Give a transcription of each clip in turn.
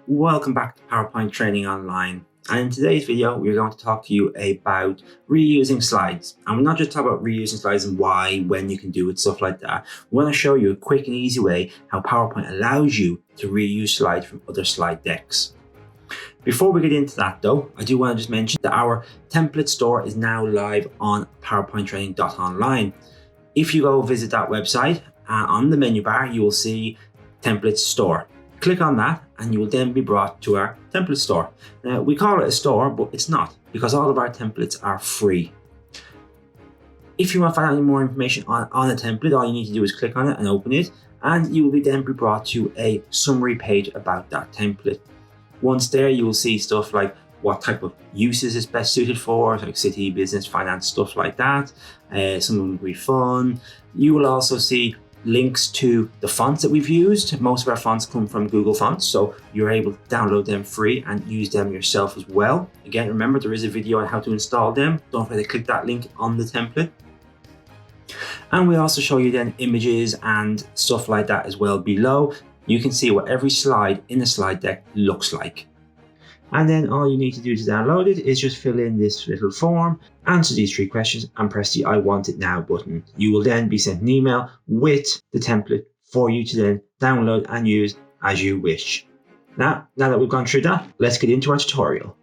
Welcome back to PowerPoint Training Online. And in today's video, we're going to talk to you about reusing slides. And we're not just talking about reusing slides and why, when you can do it, stuff like that. We want to show you a quick and easy way how PowerPoint allows you to reuse slides from other slide decks. Before we get into that though, I do want to just mention that our template store is now live on powerpointtraining.online. If you go visit that website, on the menu bar, you will see template store. Click on that and you will then be brought to our template store. Now, we call it a store, but it's not, because all of our templates are free. If you want to find out any more information on a template, all you need to do is click on it and open it, and you will then be brought to a summary page about that template. Once there, you will see stuff like what type of uses it's best suited for, like city, business, finance, stuff like that. Some of them will be fun. You will also see links to the fonts that we've used. Most of our fonts come from Google Fonts, so you're able to download them free and use them yourself as well. Again, remember, there is a video on how to install them. Don't forget to click that link on the template. And we also show you then images and stuff like that as well below. You can see what every slide in the slide deck looks like. And then all you need to do to download it is just fill in this little form, answer these 3 questions, and press the I want it now button. You will then be sent an email with the template for you to then download and use as you wish. Now that we've gone through that, let's get into our tutorial.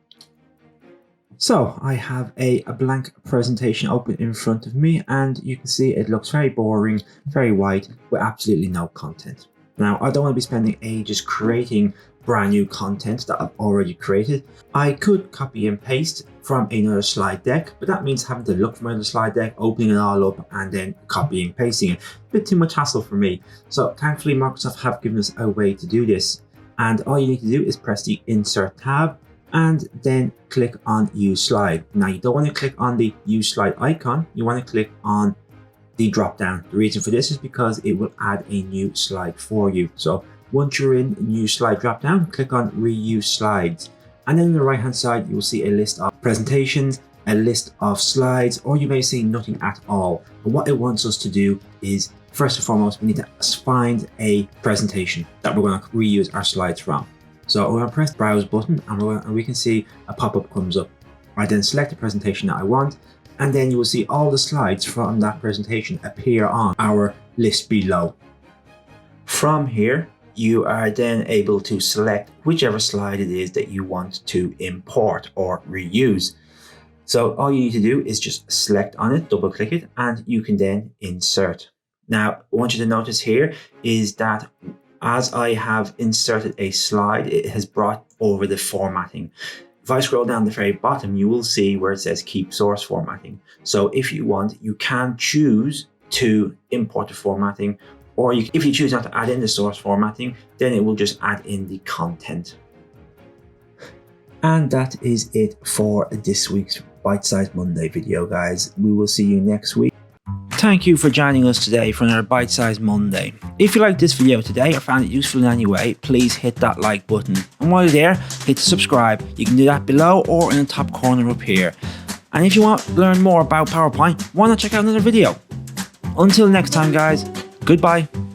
So I have a blank presentation open in front of me, and you can see it looks very boring, very white, with absolutely no content. Now, I don't want to be spending ages creating brand new content that I've already created. I could copy and paste from another slide deck, but that means having to look for another slide deck, opening it all up, and then copying and pasting it. A bit too much hassle for me. So thankfully, Microsoft have given us a way to do this. And all you need to do is press the Insert tab and then click on Use Slide. Now, you don't want to click on the Use Slide icon. You want to click on the drop down. The reason for this is because it will add a new slide for you. So once you're in New Slide drop down, click on Reuse Slides. And then on the right hand side, you will see a list of presentations, a list of slides, or you may see nothing at all. And what it wants us to do is, first and foremost, we need to find a presentation that we're going to reuse our slides from. So we're going to press Browse button, and we can see a pop-up comes up. I then select the presentation that I want, and then you will see all the slides from that presentation appear on our list below. From here, you are then able to select whichever slide it is that you want to import or reuse. So all you need to do is just select on it, double click it, and you can then insert. Now, I want you to notice here is that as I have inserted a slide, it has brought over the formatting. If I scroll down the very bottom, you will see where it says keep source formatting. So if you want, you can choose to import the formatting, or if you choose not to add in the source formatting, then it will just add in the content. And that is it for this week's Byte-Size Monday video, guys. We will see you next week. Thank you for joining us today for another Byte-Size Monday. If you liked this video today or found it useful in any way, please hit that like button. And while you're there, hit subscribe. You can do that below or in the top corner up here. And if you want to learn more about PowerPoint, why not check out another video? Until next time, guys, goodbye.